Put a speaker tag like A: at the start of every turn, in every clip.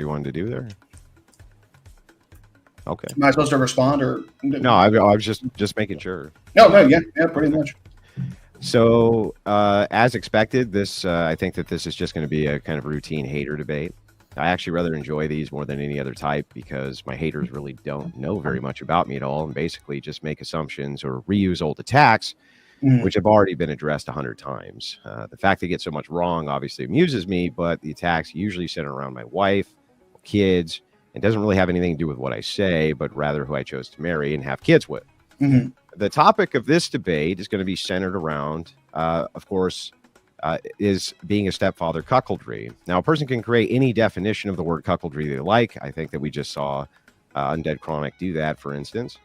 A: you wanted to do there? Okay.
B: Am I supposed to respond or
A: no? I was just making sure.
B: No, yeah, pretty much.
A: So, as expected, this I think that this is just going to be a kind of routine hater debate. I actually rather enjoy these more than any other type because my haters really don't know very much about me at all and basically just make assumptions or reuse old attacks, which have already been addressed 100 times. The fact they get so much wrong obviously amuses me, but the attacks usually center around my wife, kids, and doesn't really have anything to do with what I say, but rather who I chose to marry and have kids with. The topic of this debate is going to be centered around, of course, is being a stepfather cuckoldry. Now, a person can create any definition of the word cuckoldry they like. I think that we just saw Undead Chronic do that, for instance.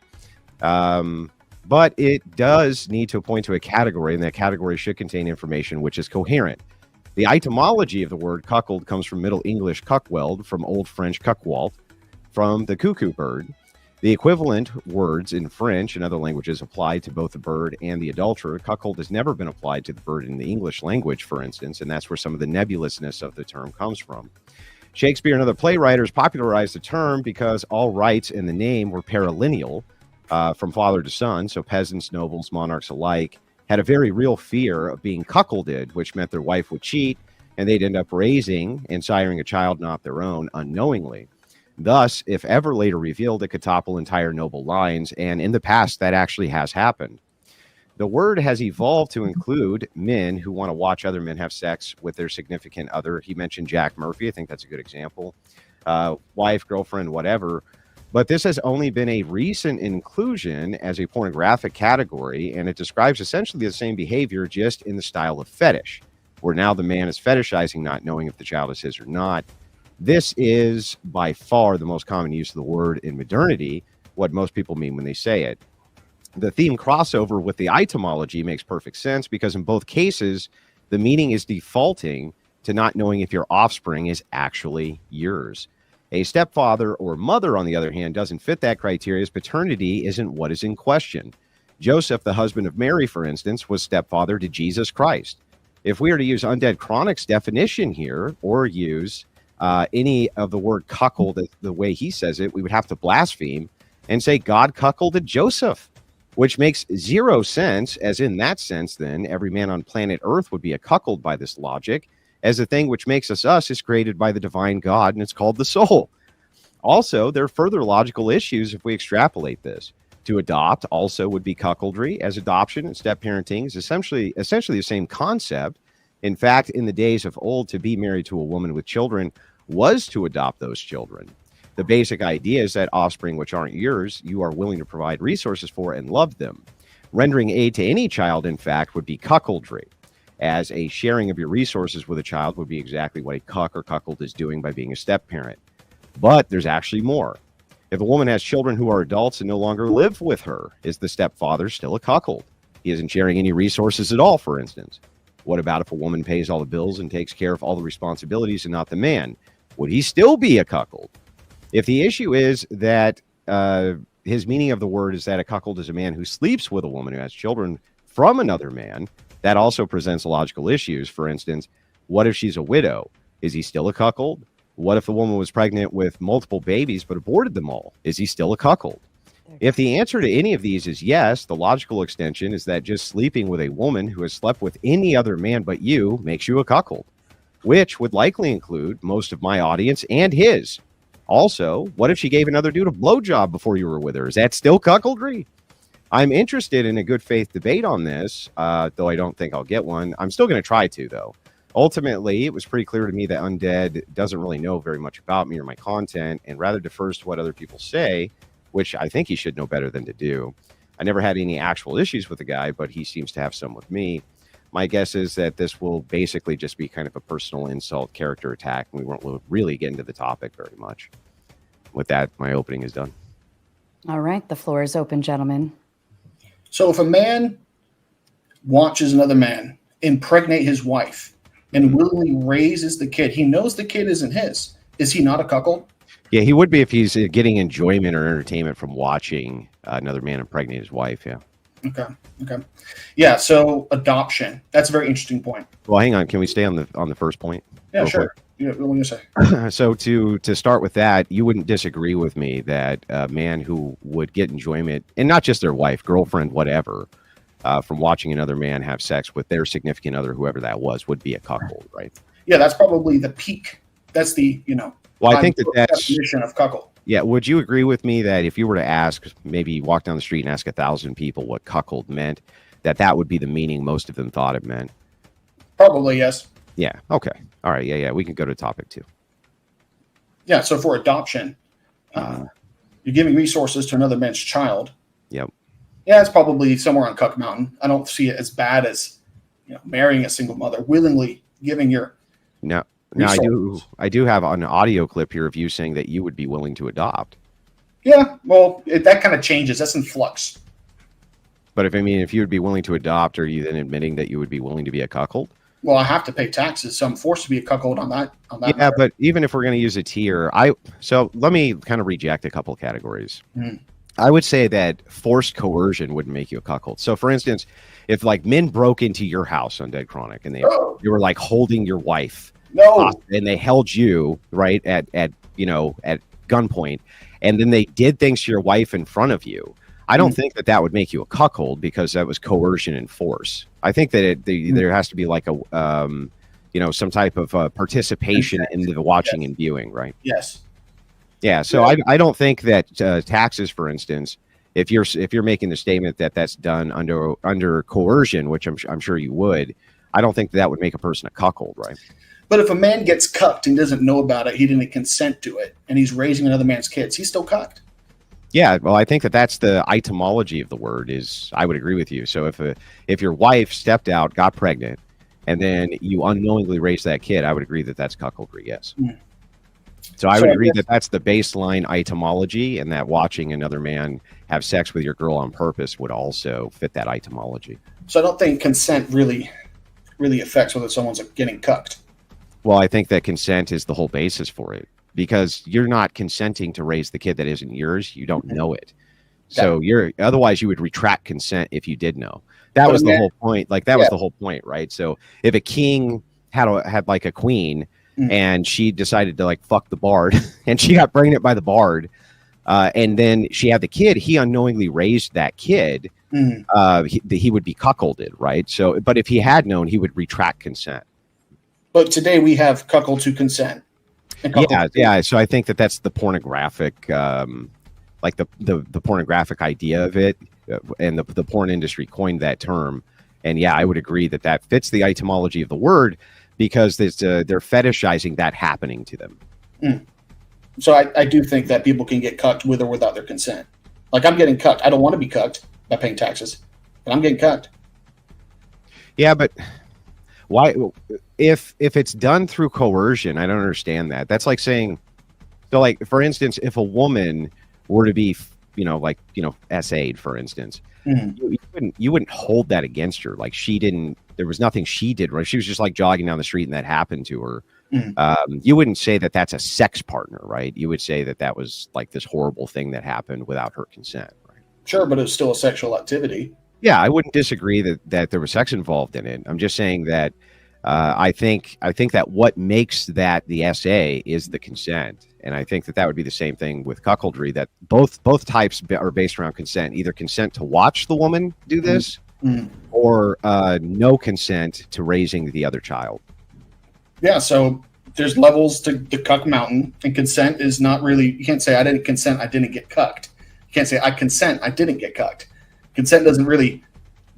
A: But it does need to point to a category, and that category should contain information which is coherent. The etymology of the word cuckold comes from Middle English cuckweld, from Old French cuckwalt, from the cuckoo bird. The equivalent words in French and other languages apply to both the bird and the adulterer. Cuckold has never been applied to the bird in the English language, for instance, and that's where some of the nebulousness of the term comes from. Shakespeare and other playwrights popularized the term because all rights in the name were paralineal, from father to son, so peasants, nobles, monarchs alike had a very real fear of being cuckolded, which meant their wife would cheat, and they'd end up raising and siring a child not their own unknowingly. Thus, if ever later revealed, it could topple entire noble lines, and in the past, that actually has happened. The word has evolved to include men who want to watch other men have sex with their significant other. He mentioned Jack Murphy. I think that's a good example. Wife, girlfriend, whatever. But this has only been a recent inclusion as a pornographic category, and it describes essentially the same behavior, just in the style of fetish, where now the man is fetishizing not knowing if the child is his or not. This is by far the most common use of the word in modernity, what most people mean when they say it. The theme crossover with the etymology makes perfect sense because in both cases, the meaning is defaulting to not knowing if your offspring is actually yours. A stepfather or mother, on the other hand, doesn't fit that criteria, as paternity isn't what is in question. Joseph, the husband of Mary, for instance, was stepfather to Jesus Christ. If we are to use Undead Chronic's definition here, or use any of the word cuckold the way he says it, we would have to blaspheme and say God cuckolded Joseph, which makes zero sense, as in that sense, then, every man on planet Earth would be a cuckold by this logic, as the thing which makes us is created by the divine God, and it's called the soul. Also, there are further logical issues if we extrapolate this. To adopt also would be cuckoldry, as adoption and step-parenting is essentially the same concept. In fact, in the days of old, to be married to a woman with children was to adopt those children. The basic idea is that offspring which aren't yours, you are willing to provide resources for and love them. Rendering aid to any child, in fact, would be cuckoldry, as a sharing of your resources with a child would be exactly what a cuck or cuckold is doing by being a step-parent. But there's actually more. If a woman has children who are adults and no longer live with her, is the stepfather still a cuckold? He isn't sharing any resources at all, for instance. What about if a woman pays all the bills and takes care of all the responsibilities and not the man? Would he still be a cuckold? If the issue is that his meaning of the word is that a cuckold is a man who sleeps with a woman who has children from another man, that also presents logical issues. For instance, what if she's a widow? Is he still a cuckold? What if the woman was pregnant with multiple babies but aborted them all? Is he still a cuckold? If the answer to any of these is yes, the logical extension is that just sleeping with a woman who has slept with any other man but you makes you a cuckold, which would likely include most of my audience and his. Also, what if she gave another dude a blowjob before you were with her? Is that still cuckoldry? I'm interested in a good faith debate on this, though I don't think I'll get one. I'm still going to try to, though. Ultimately, it was pretty clear to me that Undead doesn't really know very much about me or my content and rather defers to what other people say, which I think he should know better than to do. I never had any actual issues with the guy, but he seems to have some with me. My guess is that this will basically just be kind of a personal insult, character attack, and we won't really get into the topic very much. With that, my opening is done.
C: All right, the floor is open, gentlemen.
B: So if a man watches another man impregnate his wife and willingly raises the kid, he knows the kid isn't his. Is he not a cuckold?
A: Yeah, he would be if he's getting enjoyment or entertainment from watching another man impregnate his wife, yeah.
B: Okay. Yeah, so adoption. That's a very interesting point.
A: Well, hang on. Can we stay on the first point?
B: Yeah, sure.
A: Quick?
B: What were you say?
A: So to start with that, you wouldn't disagree with me that a man who would get enjoyment, and not just their wife, girlfriend, whatever, from watching another man have sex with their significant other, whoever that was, would be a cuckold, right?
B: Yeah, that's probably the peak. That's the
A: Well, I think that's
B: definition of cuckold.
A: Yeah. Would you agree with me that if you were to ask, maybe walk down the street and ask 1,000 people what cuckold meant, that would be the meaning most of them thought it meant?
B: Probably, yes.
A: Yeah. Okay. All right. Yeah. We can go to topic 2.
B: Yeah. So for adoption, you're giving resources to another man's child.
A: Yep.
B: Yeah, it's probably somewhere on Cuck Mountain. I don't see it as bad as marrying a single mother, willingly giving your
A: Now
B: resources.
A: I do have an audio clip here of you saying that you would be willing to adopt.
B: Yeah, well, that kind of changes. That's in flux.
A: But if you would be willing to adopt, are you then admitting that you would be willing to be a cuckold?
B: Well, I have to pay taxes, so I'm forced to be a cuckold on that.
A: Yeah,
B: matter.
A: but even if we're going to use a tier, so let me kind of reject a couple categories. I would say that forced coercion wouldn't make you a cuckold. So, for instance, if like men broke into your house on Dead Chronic and they were like holding your wife, and they held you right at gunpoint, and then they did things to your wife in front of you, I don't think that would make you a cuckold because that was coercion and force. I think that there has to be like a some type of participation in the watching and viewing, right?
B: Yes.
A: Yeah. So I don't think that taxes, for instance, if you're making the statement that that's done under coercion, which I'm sure you would, I don't think that would make a person a cuckold, right?
B: But if a man gets cucked and doesn't know about it, he didn't consent to it, and he's raising another man's kids, he's still cucked.
A: Yeah, well, I think that's the etymology of the word. I would agree with you. So if your wife stepped out, got pregnant, and then you unknowingly raised that kid, I would agree that that's cuckoldry. Yes. So I would agree that that's the baseline etymology, and that watching another man have sex with your girl on purpose would also fit that etymology.
B: So I don't think consent really affects whether someone's getting cucked.
A: Well, I think that consent is the whole basis for it, because you're not consenting to raise the kid that isn't yours. You don't know it. So otherwise you would retract consent if you did know. That was the whole point. Like that was the whole point, right? So if a king had like a queen and she decided to like fuck the bard and she got pregnant by the bard, and then she had the kid, he unknowingly raised that kid, he would be cuckolded, right? So, but if he had known, he would retract consent.
B: But today we have cuckolds who consent.
A: Yeah. So I think that's the pornographic, like the pornographic idea of it, and the porn industry coined that term. And yeah, I would agree that fits the etymology of the word, because they're fetishizing that happening to them.
B: So I do think that people can get cucked with or without their consent. Like I'm getting cucked. I don't want to be cucked by paying taxes, but I'm getting cucked.
A: Yeah, but why? If it's done through coercion, I don't understand that. That's like saying, so like for instance, if a woman were to be, SA'd, for instance, you wouldn't hold that against her. Like there was nothing she did right. She was just like jogging down the street and that happened to her. You wouldn't say that that's a sex partner, right? You would say that was like this horrible thing that happened without her consent, right?
B: Sure, but it's still a sexual activity.
A: Yeah, I wouldn't disagree that there was sex involved in it. I'm just saying that I think that what makes that the SA is the consent, and I think that would be the same thing with cuckoldry. That both types are based around consent, either consent to watch the woman do this, or no consent to raising the other child. Yeah,
B: so there's levels to the cuck mountain, and consent is not really. You can't say I didn't consent, I didn't get cucked. You can't say I consent, I didn't get cucked. Consent doesn't really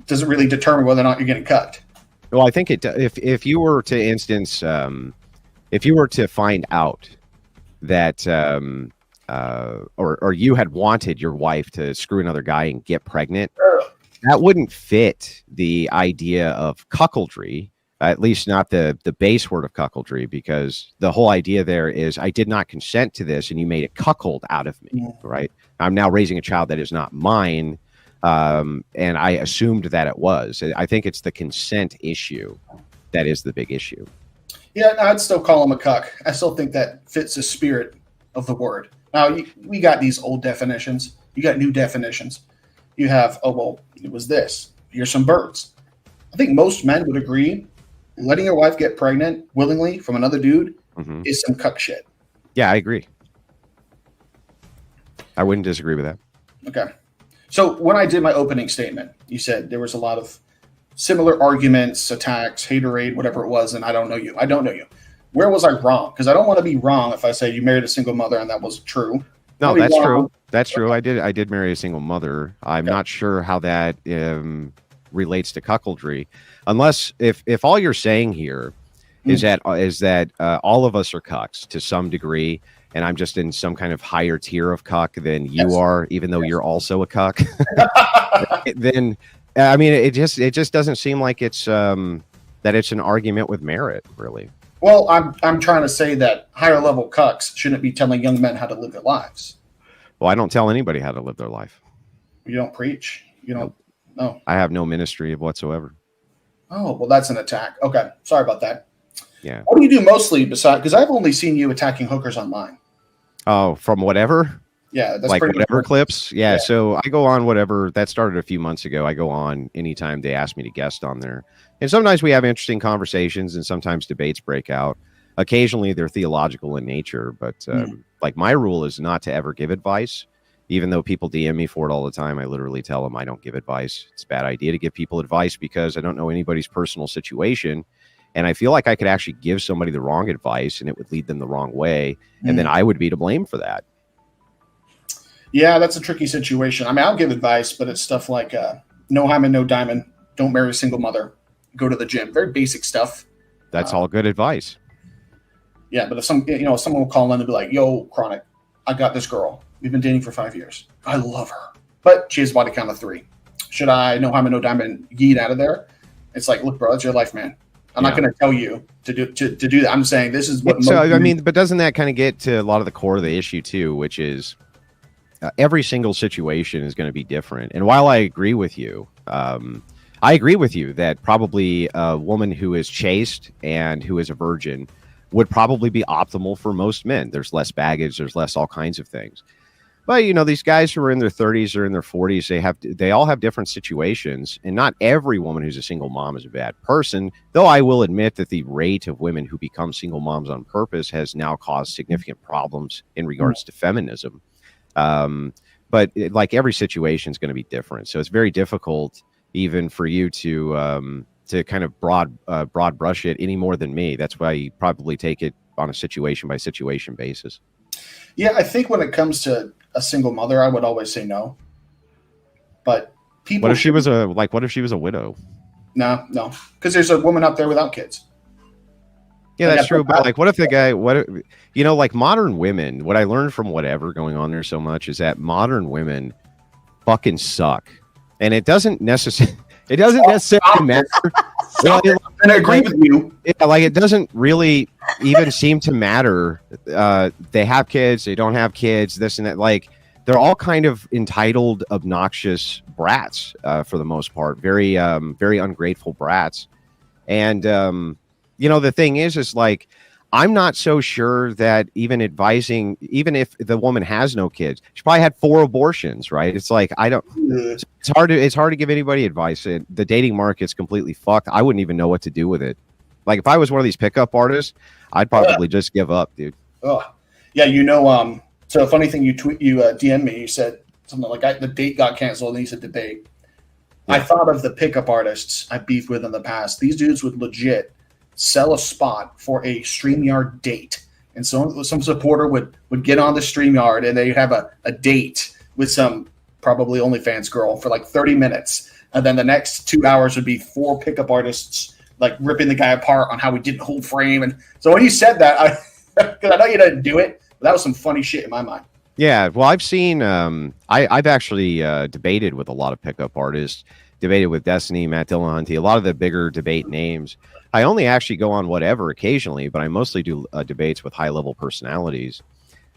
B: determine whether or not you're getting cucked.
A: Well, I think if you were to instance, if you were to find out that or you had wanted your wife to screw another guy and get pregnant, that wouldn't fit the idea of cuckoldry, at least not the base word of cuckoldry, because the whole idea there is I did not consent to this and you made a cuckold out of me, right? I'm now raising a child that is not mine. And I assumed that it was. I think it's the consent issue that is the big issue.
B: Yeah, no, I'd still call him a cuck. I still think that fits the spirit of the word. Now, we got these old definitions. You got new definitions. You have, it was this. Here's some birds. I think most men would agree letting your wife get pregnant willingly from another dude
A: Mhm.
B: is some cuck shit.
A: Yeah, I agree. I wouldn't disagree with that.
B: Okay. So when I did my opening statement, you said there was a lot of similar arguments, attacks, haterade, whatever it was, and I don't know you. I don't know you. Where was I wrong? Because I don't want to be wrong if I say you married a single mother and that wasn't true.
A: No,
B: Maybe
A: that's
B: wrong.
A: true. That's true. I did marry a single mother. I'm not sure how that relates to cuckoldry, unless if all you're saying here is that all of us are cucks to some degree, and I'm just in some kind of higher tier of cuck than you are, even though you're also a cuck. Then, I mean, it just doesn't seem like it's that it's an argument with merit, really.
B: Well, I'm trying to say that higher level cucks shouldn't be telling young men how to live their lives.
A: Well, I don't tell anybody how to live their life.
B: You don't preach. You don't. No.
A: I have no ministry of whatsoever.
B: Oh, well, that's an attack. Okay, sorry about that.
A: Yeah.
B: What do you do mostly besides? Because I've only seen you attacking hookers online.
A: Oh, from whatever.
B: Yeah, that's
A: like
B: pretty
A: whatever
B: much
A: clips. Yeah, so I go on whatever. That started a few months ago. I go on anytime they ask me to guest on there. And sometimes we have interesting conversations and sometimes debates break out. Occasionally they're theological in nature, but like my rule is not to ever give advice. Even though people DM me for it all the time, I literally tell them I don't give advice. It's a bad idea to give people advice because I don't know anybody's personal situation. And I feel like I could actually give somebody the wrong advice and it would lead them the wrong way. And then I would be to blame for that.
B: Yeah, that's a tricky situation. I mean, I'll give advice, but it's stuff like no hymen, no diamond. Don't marry a single mother. Go to the gym. Very basic stuff.
A: That's all good advice.
B: Yeah, but if someone will call in and be like, "Yo, Chronic, I got this girl. We've been dating for 5 years. I love her, but she has a body count of 3. Should I, no hymen, no diamond, yeet out of there?" It's like, look, bro, it's your life, man. I'm not going to tell you to do that. I'm saying this is what.
A: So I mean, but doesn't that kind of get to a lot of the core of the issue too, which is every single situation is going to be different. And while I agree with you, that probably a woman who is chaste and who is a virgin would probably be optimal for most men. There's less baggage, there's less all kinds of things. But these guys who are in their 30s or in their 40s, they all have different situations, and not every woman who's a single mom is a bad person. Though I will admit that the rate of women who become single moms on purpose has now caused significant problems in regards to feminism. But like every situation is going to be different, so it's very difficult even for you to kind of broad brush it any more than me. That's why you probably take it on a situation by situation basis.
B: Yeah, I think when it comes to a single mother, I would always say no. But people.
A: What if she was a widow?
B: No, because there's a woman out there without kids.
A: Yeah, that's true. But like, what if the guy? Like modern women? What I learned from whatever going on there so much is that modern women fucking suck, and it doesn't necessarily matter.
B: And I agree with you.
A: Like it doesn't really even seem to matter. They have kids, they don't have kids, this and that. Like they're all kind of entitled, obnoxious brats for the most part. Very, very ungrateful brats. And the thing is like I'm not so sure that even advising, even if the woman has no kids, she probably had 4 abortions, right? It's like it's hard to give anybody advice. The dating market's completely fucked. I wouldn't even know what to do with it. Like if I was one of these pickup artists, I'd probably just give up, dude.
B: Oh, yeah, so a funny thing, you DM me, you said something like the date got canceled and you said debate. Yeah. I thought of the pickup artists I beefed with in the past. These dudes would legit sell a spot for a StreamYard date. And some supporter would get on the StreamYard and they'd have a date with some probably OnlyFans girl for like 30 minutes. And then the next 2 hours would be 4 pickup artists like ripping the guy apart on how he didn't hold frame. And so when you said that, because I know you didn't do it, but that was some funny shit in my mind.
A: Yeah, well, I've seen, I've actually debated with a lot of pickup artists, debated with Destiny, Matt Dillahunty, a lot of the bigger debate names. I only actually go on whatever occasionally, but I mostly do debates with high-level personalities.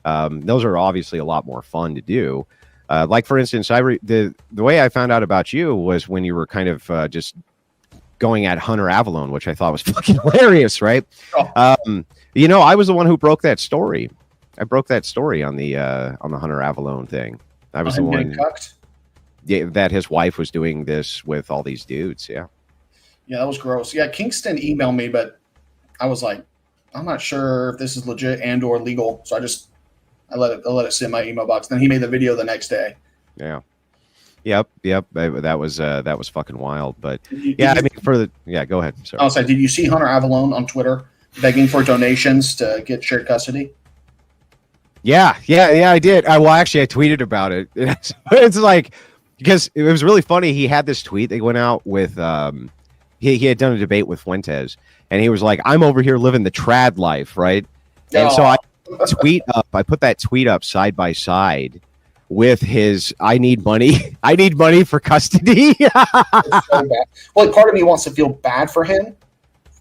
A: Those are obviously a lot more fun to do. Like, for instance, the way I found out about you was when you were kind of just going at Hunter Avalone, which I thought was fucking hilarious, right? Oh. I was the one who broke that story. I broke that story on the Hunter Avalone thing. I was the one that his wife was doing this with all these dudes. Yeah.
B: Yeah, that was gross. Yeah, Kingston emailed me, but I was like, I'm not sure if this is legit and or legal. So I let it sit in my email box. Then he made the video the next day.
A: Yeah. Yep. That was fucking wild. But
B: Did
A: yeah,
B: you-
A: I mean, go ahead. Sorry.
B: I'll say, did you see Hunter Avalone on Twitter begging for donations to get shared custody?
A: Yeah, I did. Well, actually, I tweeted about it. It's like, because it was really funny. He had this tweet they went out with. He had done a debate with Fuentes, and he was like, "I'm over here living the trad life, right?" And so I put that tweet up side by side with his "I need money. I need money for custody."
B: It's so bad. Well, part of me wants to feel bad for him,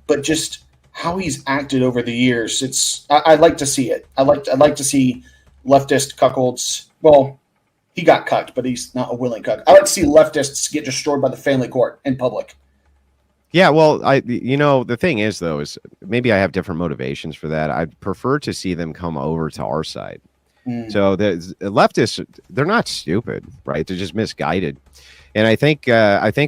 B: but just how he's acted over the years, I'd like to see it. I'd like to see leftist cuckolds. Well, he got cucked, but he's not a willing cuck. I like to see leftists get destroyed by the family court in public.
A: Yeah, well, the thing is, though, is maybe I have different motivations for that. I'd prefer to see them come over to our side. So the leftists, they're not stupid, right? They're just misguided. And I think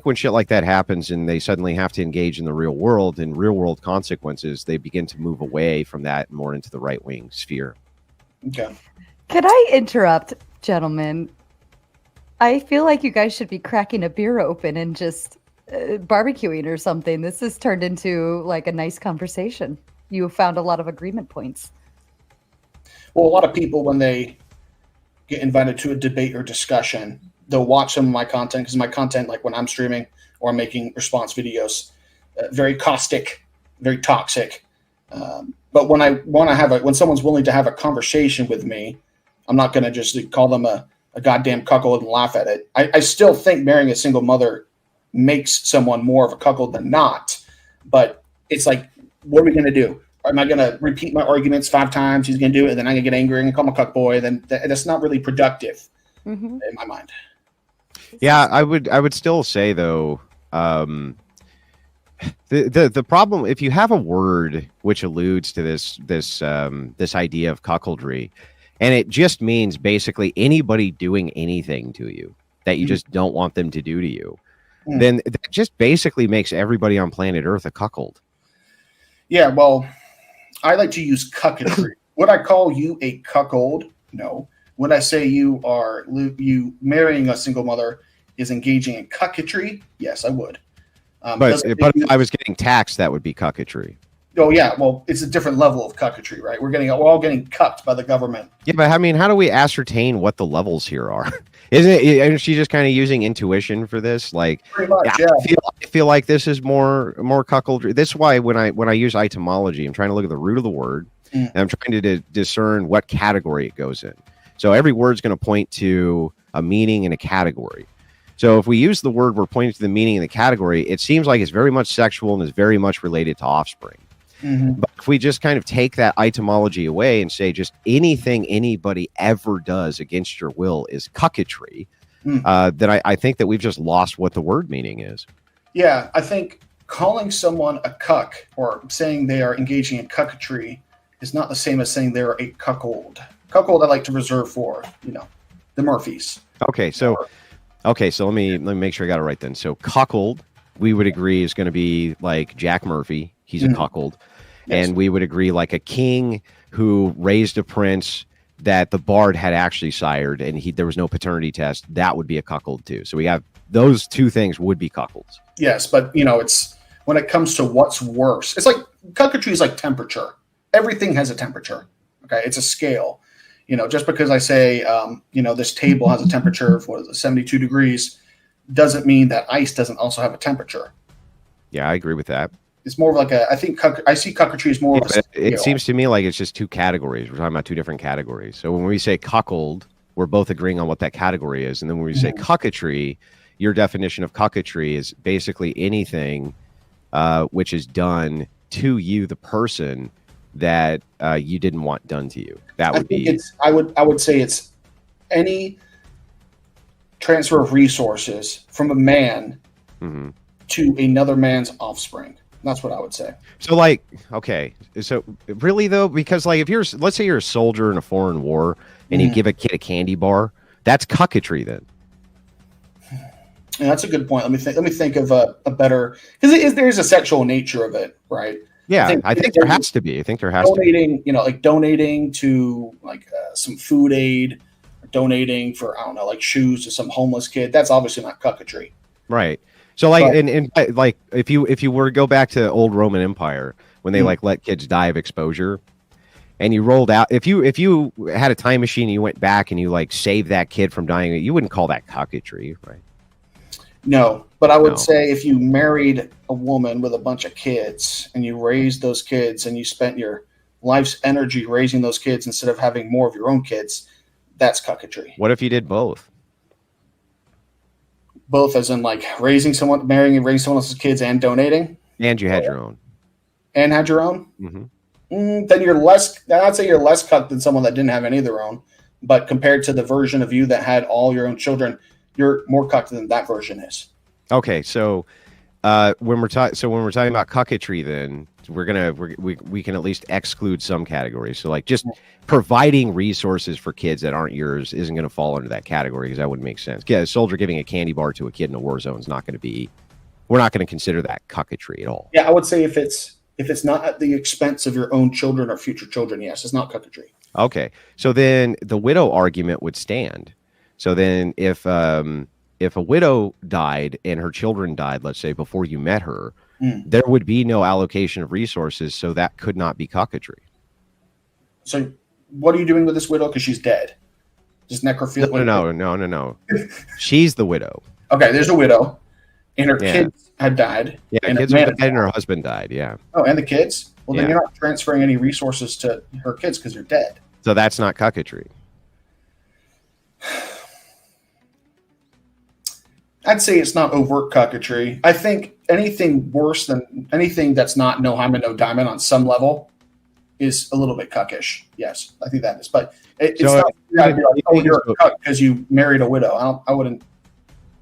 A: when shit like that happens and they suddenly have to engage in the real world and real world consequences, they begin to move away from that and more into the right wing sphere.
B: Okay.
C: Could I interrupt, gentlemen? I feel like you guys should be cracking a beer open and just barbecuing or something. This has turned into like a nice conversation. You found a lot of agreement points.
B: Well, a lot of people, when they get invited to a debate or discussion, they'll watch some of my content, because my content, like when I'm streaming or I'm making response videos, very caustic, very toxic. But when someone's willing to have a conversation with me, I'm not going to just call them a goddamn cuckold and laugh at it. I still think marrying a single mother makes someone more of a cuckold than not. But it's like, what are we going to do? Am I going to repeat my arguments 5 times? He's going to do it, and then I'm going to get angry and call him a cuck boy. Then that's not really productive in my mind.
A: Yeah, I would still say, though, the problem, if you have a word which alludes to this idea of cuckoldry, and it just means basically anybody doing anything to you that you just don't want them to do to you, then that just basically makes everybody on planet Earth a cuckold.
B: Yeah, well, I like to use cucketry. Would I call you a cuckold? No. Would I say you marrying a single mother is engaging in cucketry? Yes, I would.
A: But if I was getting taxed, that would be cucketry.
B: Oh yeah, well, it's a different level of cucketry, right? We're all getting cucked by the government.
A: Yeah, but I mean, how do we ascertain what the levels here are? Isn't she just kind of using intuition for this? Like,
B: pretty much, yeah.
A: I feel like this is more cuckoldry. This is why when I use etymology, I'm trying to look at the root of the word, and I'm trying to discern what category it goes in. So every word's going to point to a meaning and a category. So if we use the word, we're pointing to the meaning in the category. It seems like it's very much sexual and is very much related to offspring. But if we just kind of take that etymology away and say just anything anybody ever does against your will is cucketry, then I think that we've just lost what the word meaning is. Yeah,
B: I think calling someone a cuck or saying they are engaging in cucketry is not the same as saying they're a cuckold. Cuckold I like to reserve for, the Murphys.
A: Okay, so let me make sure I got it right then. So cuckold, we would agree, is going to be like Jack Murphy. He's a cuckold. Yes. And we would agree like a king who raised a prince that the bard had actually sired and there was no paternity test. That would be a cuckold too. So we have those two things would be cuckolds.
B: Yes, but it's when it comes to what's worse, it's like cucketry is like temperature. Everything has a temperature. Okay, it's a scale. Just because I say this table has a temperature of 72 degrees doesn't mean that ice doesn't also have a temperature.
A: Yeah, I agree with that.
B: It's more of like I see cucketry as more of a scale.
A: It seems to me like it's just two categories. We're talking about two different categories. So when we say cuckold, we're both agreeing on what that category is. And then when we say cucketry, your definition of cucketry is basically anything which is done to you, the person, that you didn't want done to you. That would be.
B: I would say it's any transfer of resources from a man to another man's offspring. That's what I would say.
A: So okay. So really though, because let's say you're a soldier in a foreign war and you give a kid a candy bar, that's cucketry then.
B: Yeah, that's a good point. Let me think of a better, because there is a sexual nature of it, right?
A: Yeah, I think there has to be. I think there has to be.
B: Donating, like donating to like some food aid, or donating for, I don't know, like shoes to some homeless kid. That's obviously not cuckoldry.
A: Right. So like,
B: But-
A: and like, if you were to go back to old Roman Empire when they like let kids die of exposure, and you rolled out, if you had a time machine and you went back and you like saved that kid from dying, you wouldn't call that cuckoldry, right?
B: No, but I would
A: No.
B: say if you married a woman with a bunch of kids and you raised those kids and you spent your life's energy raising those kids instead of having more of your own kids, that's cuckoldry.
A: What if you did both?
B: Both as in like marrying and raising someone else's kids and donating?
A: And you had your own.
B: And had your own?
A: Mm-hmm.
B: Then I'd say you're less cucked than someone that didn't have any of their own. But compared to the version of you that had all your own children, you're more cucked than that version is.
A: Okay, so when we're talking about cuckoldry, then we can at least exclude some categories. So like just providing resources for kids that aren't yours isn't going to fall under that category, because that wouldn't make sense. Yeah, a soldier giving a candy bar to a kid in a war zone is not going to be. We're not going to consider that cuckoldry at all.
B: Yeah, I would say if it's not at the expense of your own children or future children, yes, it's not cuckoldry.
A: Okay, so then the widow argument would stand. So then if a widow died and her children died, let's say before you met her, there would be no allocation of resources, so that could not be cuckoldry.
B: So what are you doing with this widow? Because she's dead. Just necrophilia.
A: No. She's the widow.
B: Okay, there's a widow, and her kids had died.
A: Yeah,
B: and
A: kids had died and her husband died. Yeah.
B: Oh, and the kids? Well, then you're not transferring any resources to her kids because they're dead.
A: So that's not cuckoldry.
B: I'd say it's not overt cuckoldry. I think anything worse than anything that's not no hymen, no diamond on some level is a little bit cuckish. Yes, I think that is. But it's not like, oh, you're a cuck because you married a widow. I wouldn't.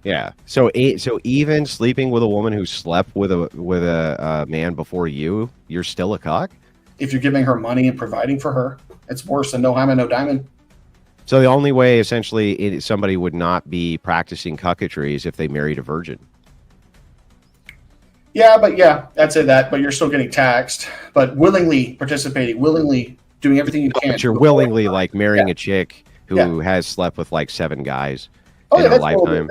A: Yeah. So even sleeping with a woman who slept with a man before you, you're still a cuck?
B: If you're giving her money and providing for her, it's worse than no hymen, no diamond.
A: So the only way, essentially, somebody would not be practicing cuckoldry is if they married a virgin.
B: Yeah, I'd say that. But you're still getting taxed. But willingly participating, willingly doing everything you can.
A: But you're willingly like marrying a chick who has slept with like 7 guys in her lifetime.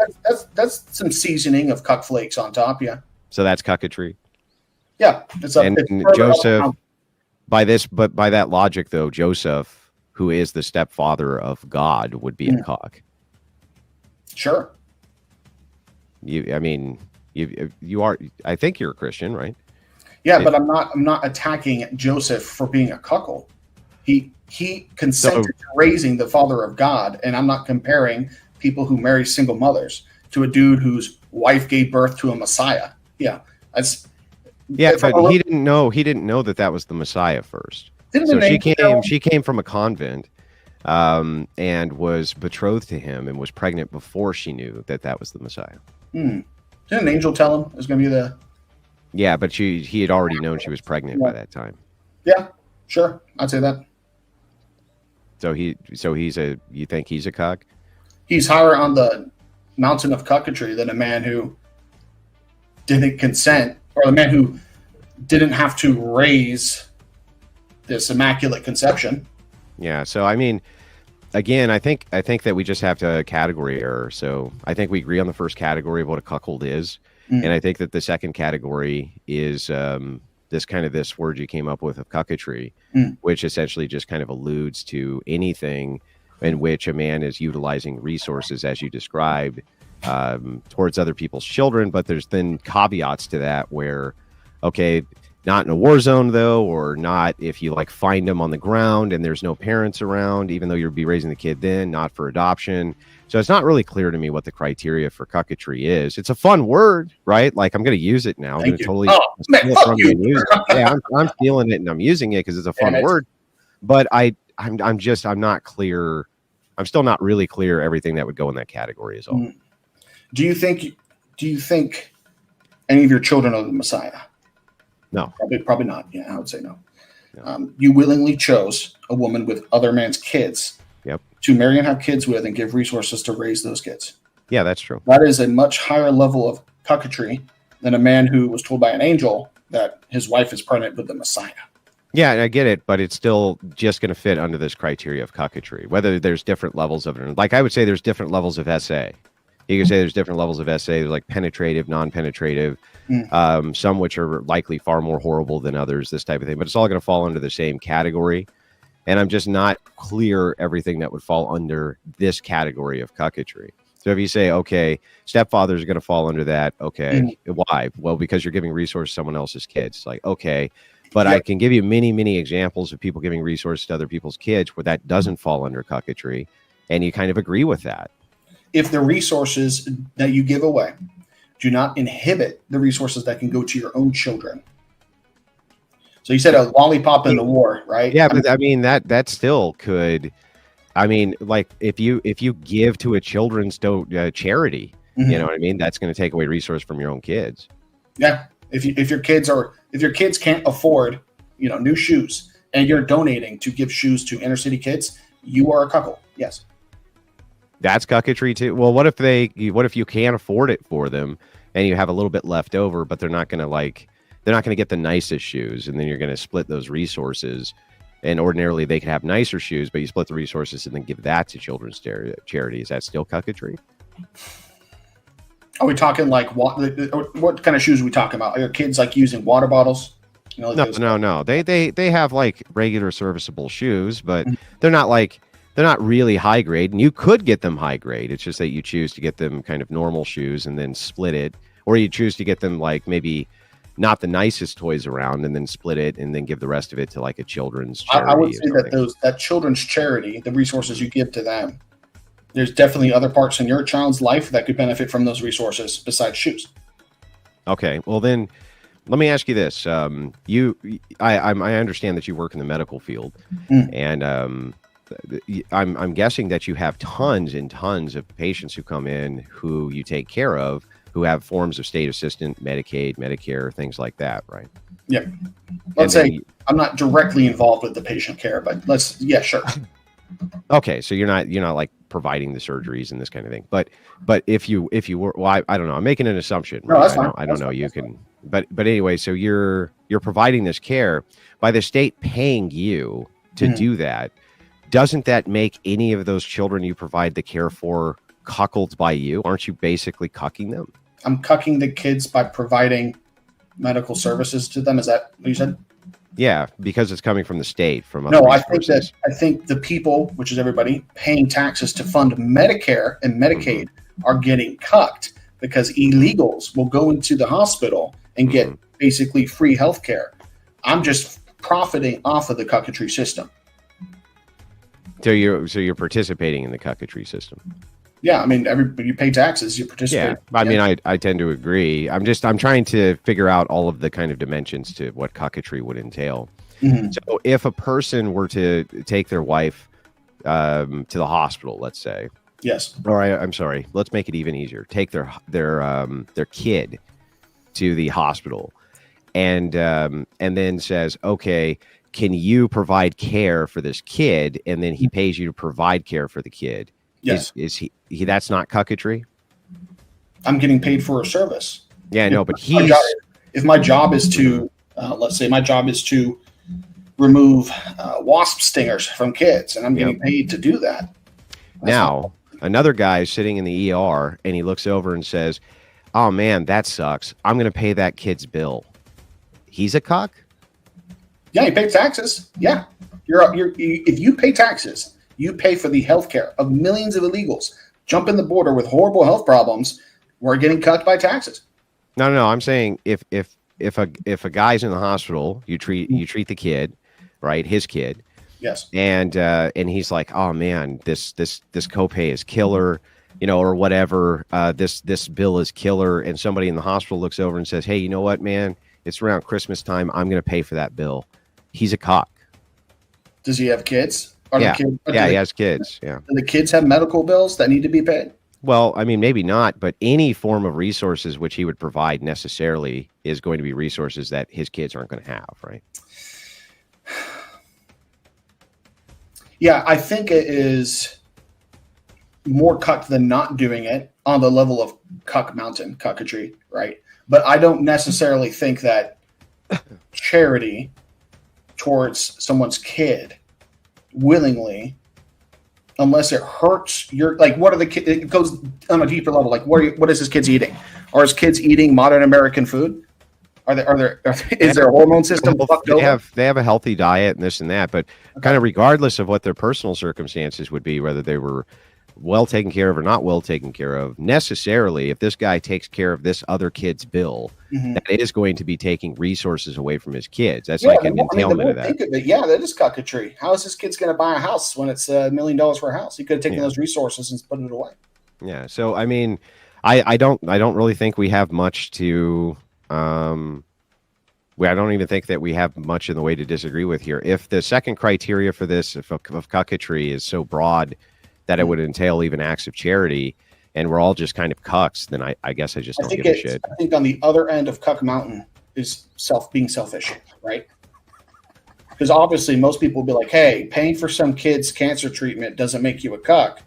B: That's some seasoning of cuck flakes on top. Yeah.
A: So that's cuckoldry.
B: Yeah,
A: and Joseph. By that logic, though, Joseph, who is the stepfather of God, would be a cuck.
B: Sure.
A: You are. I think you're a Christian, right?
B: Yeah, but I'm not attacking Joseph for being a cuckold. He consented to raising the father of God, and I'm not comparing people who marry single mothers to a dude whose wife gave birth to a Messiah. Yeah, that's.
A: Yeah, but he didn't know that was the Messiah first. So she came from a convent, and was betrothed to him and was pregnant before she knew that was the Messiah.
B: Didn't an angel tell him it was going to be the?
A: Yeah, but he had already known she was pregnant by that time.
B: Yeah, sure, I'd say that.
A: So you think he's a cuck?
B: He's higher on the mountain of cuckotry than a man who didn't consent, or the man who didn't have to raise this immaculate conception.
A: Yeah. So, I mean, again, I think that we just have to category error. So I think we agree on the first category of what a cuckold is. And I think that the second category is this word you came up with of cuckotry, which essentially just kind of alludes to anything in which a man is utilizing resources, as you described, towards other people's children. But there's then caveats to that where, okay, not in a war zone though, or not if you like find them on the ground and there's no parents around, even though you'd be raising the kid then, not for adoption. So it's not really clear to me what the criteria for cuckotry is. It's a fun word, right? Like I'm going to use it now. I'm going to totally steal it from you and use it. Yeah, I'm feeling it and I'm using it because it's a fun word. But I'm not clear. I'm still not really clear everything that would go in that category is all.
B: Do you think any of your children are the Messiah?
A: No.
B: Probably not. Yeah, I would say no. You willingly chose a woman with other man's kids to marry and have kids with and give resources to raise those kids.
A: Yeah, that's true.
B: That is a much higher level of cuckotry than a man who was told by an angel that his wife is pregnant with the Messiah.
A: Yeah, and I get it, but it's still just going to fit under this criteria of cucketry. Whether there's different levels of it, like I would say, there's different levels of SA. You can say there's different levels of SA. There's like penetrative, non-penetrative, some which are likely far more horrible than others. This type of thing, but it's all going to fall under the same category. And I'm just not clear everything that would fall under this category of cucketry. So if you say, okay, stepfather is going to fall under that, okay, why? Well, because you're giving resources to someone else's kids. Like, okay. But I can give you many, many examples of people giving resources to other people's kids where that doesn't fall under cucketry, and you kind of agree with that.
B: If the resources that you give away do not inhibit the resources that can go to your own children. So you said a lollipop in the war, right?
A: Yeah, but I mean that still could. I mean, like if you give to a children's charity, you know what I mean? That's going to take away resource from your own kids.
B: Yeah. If your kids can't afford, new shoes, and you're donating to give shoes to inner city kids, you are a cuckold. Yes.
A: That's cucketry too. Well, what if you can't afford it for them and you have a little bit left over, but they're not going to get the nicest shoes, and then you're going to split those resources. And ordinarily they could have nicer shoes, but you split the resources and then give that to children's charity. Is that still cucketry?
B: Are we talking like what kind of shoes are we talking about? Are your kids like using water bottles?
A: No. They have like regular serviceable shoes, but they're not really high grade. And you could get them high grade. It's just that you choose to get them kind of normal shoes and then split it, or you choose to get them like maybe not the nicest toys around and then split it and then give the rest of it to like a children's charity.
B: I would say that children's charity, the resources you give to them, there's definitely other parts in your child's life that could benefit from those resources besides shoes. Okay.
A: Well, then let me ask you this. I understand that you work in the medical field, and I'm guessing that you have tons and tons of patients who come in who you take care of, who have forms of state assistance, Medicaid, Medicare, things like that, right?
B: Yeah. Let's say I'm not directly involved with the patient care, but sure.
A: Okay, so you're not like providing the surgeries and this kind of thing, but if you were, well, I don't know, I'm making an assumption.
B: No, that's fine.
A: I don't know. You can, but anyway, so you're providing this care by the state paying you to do that. Doesn't that make any of those children you provide the care for cuckolds by you? Aren't you basically cucking them?
B: I'm cucking the kids by providing medical services to them. Is that what you said?
A: Yeah, because it's coming from the state, from
B: other resources. I think the people, which is everybody, paying taxes to fund Medicare and Medicaid are getting cucked because illegals will go into the hospital and get basically free health care. I'm just profiting off of the cucketry system.
A: So you're participating in the cucketry system.
B: Yeah, I mean, you pay taxes, you participate.
A: Yeah, I mean, I tend to agree. I'm trying to figure out all of the kind of dimensions to what cucketry would entail. So if a person were to take their wife to the hospital, let's say.
B: Yes.
A: Or I'm sorry, let's make it even easier. Take their kid to the hospital and then says, okay, can you provide care for this kid? And then he pays you to provide care for the kid.
B: Yes.
A: Is he that's not cucketry?
B: I'm getting paid for a service.
A: Yeah, no, but
B: if my job is to, let's say my job is to remove wasp stingers from kids, and I'm getting paid to do that.
A: Now, another guy is sitting in the ER, and he looks over and says, oh man, that sucks. I'm going to pay that kid's bill. He's a cuck?
B: Yeah, you pay taxes. Yeah. If you pay taxes, you pay for the health care of millions of illegals jumping the border with horrible health problems. We're getting cucked by taxes.
A: No. I'm saying if a guy's in the hospital, you treat the kid, right? His kid.
B: Yes.
A: And he's like, oh man, this copay is killer, or whatever. This bill is killer. And somebody in the hospital looks over and says, hey, you know what, man? It's around Christmas time. I'm going to pay for that bill. He's a cock.
B: Does he have kids?
A: He has kids. Yeah.
B: Do the kids have medical bills that need to be paid?
A: Well, I mean, maybe not, but any form of resources which he would provide necessarily is going to be resources that his kids aren't going to have, right?
B: Yeah, I think it is more cuck than not doing it on the level of cuck mountain, cucketry, right? But I don't necessarily think that charity towards someone's kid willingly unless it hurts your, like, what are the kids? It goes on a deeper level. Like, what is his kids eating? Are his kids eating modern American food? Is their hormone system fucked over?
A: They have a healthy diet and this and that, but kind of regardless of what their personal circumstances would be, whether they were well taken care of or not well taken care of, necessarily, if this guy takes care of this other kid's bill, that is going to be taking resources away from his kids. That's like an entailment of that.
B: Think of it. Yeah, that is cockatry. How is this kid's going to buy a house when it's $1 million for a house? He could have taken those resources and put it away.
A: Yeah. So I mean, I don't really think we have much to. I don't even think that we have much in the way to disagree with here. If the second criteria for this of cuckatry is so broad that it would entail even acts of charity, and we're all just kind of cucks, then I guess I just don't give a shit.
B: I think on the other end of Cuck Mountain is being selfish, right? Because obviously most people will be like, hey, paying for some kid's cancer treatment doesn't make you a cuck.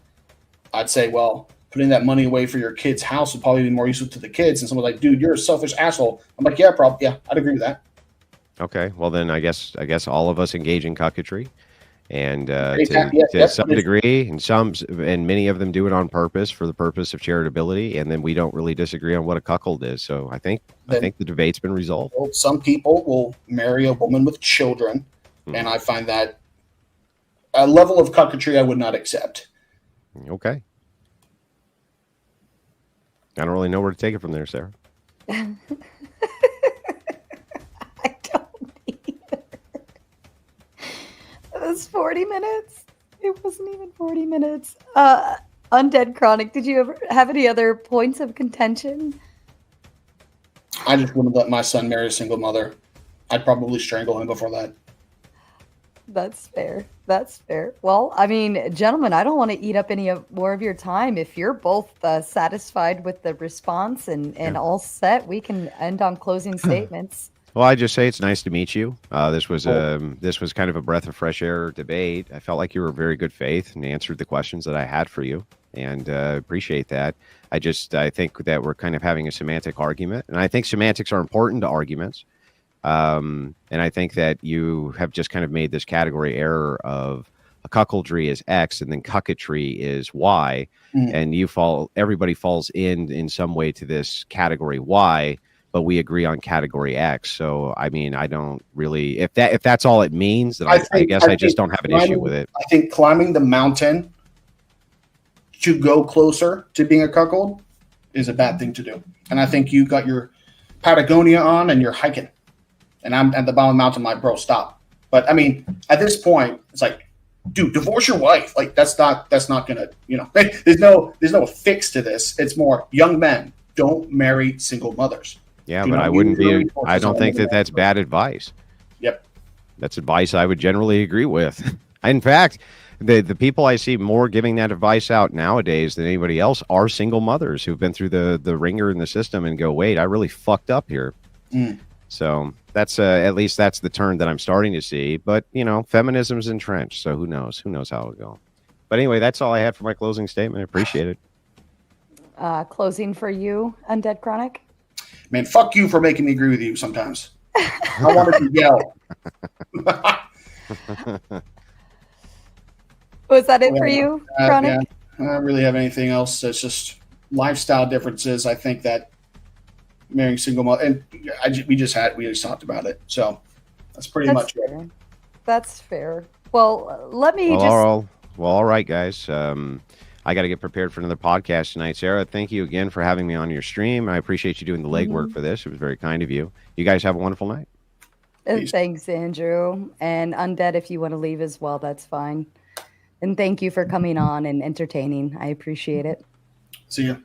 B: I'd say, well, putting that money away for your kid's house would probably be more useful to the kids. And someone's like, dude, you're a selfish asshole. I'm like, yeah, probably. Yeah, I'd agree with that.
A: Okay. Well, then I guess all of us engage in cuckatry. And to some degree, and many of them do it on purpose for the purpose of charitability, and then we don't really disagree on what a cuckold is. So I think the debate's been resolved.
B: Well, some people will marry a woman with children, and I find that a level of cuckatry I would not accept.
A: Okay. I don't really know where to take it from there, Sarah.
C: I don't either. It was 40 minutes. It wasn't even 40 minutes. Undead Chronic, did you ever have any other points of contention?
B: I just wouldn't let my son marry a single mother. I'd probably strangle him before that.
C: That's fair. That's fair. Well, I mean, gentlemen, I don't want to eat up any more of your time. If you're both satisfied with the response and all set, we can end on closing statements.
A: Well, I just say it's nice to meet you. This was kind of a breath of fresh air debate. I felt like you were very good faith and answered the questions that I had for you, and appreciate that. I think that we're kind of having a semantic argument, and I think semantics are important to arguments. And I think that you have just kind of made this category error of a cuckoldry is X and then cuckatry is Y, and everybody falls in some way to this category Y, but we agree on category X. So I mean, I don't really, if that's all it means, then I guess I just don't have an issue with it.
B: I think climbing the mountain to go closer to being a cuckold is a bad thing to do. And I think you got your Patagonia on and you're hiking. And I'm at the bottom of the mountain, like, bro, stop. But I mean, at this point, it's like, dude, divorce your wife. Like, that's not gonna, there's no fix to this. It's more young men don't marry single mothers.
A: Yeah, but I don't think that's bad advice.
B: Yep.
A: That's advice I would generally agree with. In fact, the people I see more giving that advice out nowadays than anybody else are single mothers who've been through the ringer in the system and go, wait, I really fucked up here. So that's at least that's the turn that I'm starting to see. But feminism's entrenched, so who knows how it'll go. But anyway, that's all I had for my closing statement. I appreciate it.
C: Closing for you, Undead Chronic.
B: Man, fuck you for making me agree with you sometimes. I wanted to yell.
C: Was that it for you, Chronic?
B: Yeah, I don't really have anything else. It's just lifestyle differences. I think that marrying single mother, and we just talked about it. So that's pretty much
C: fair. It. That's fair. Well, let me
A: all right, guys. I got to get prepared for another podcast tonight. Sarah, thank you again for having me on your stream. I appreciate you doing the legwork for this. It was very kind of you. You guys have a wonderful night.
C: Thanks, Andrew. And Undead, if you want to leave as well, that's fine. And thank you for coming on and entertaining. I appreciate it.
B: See you.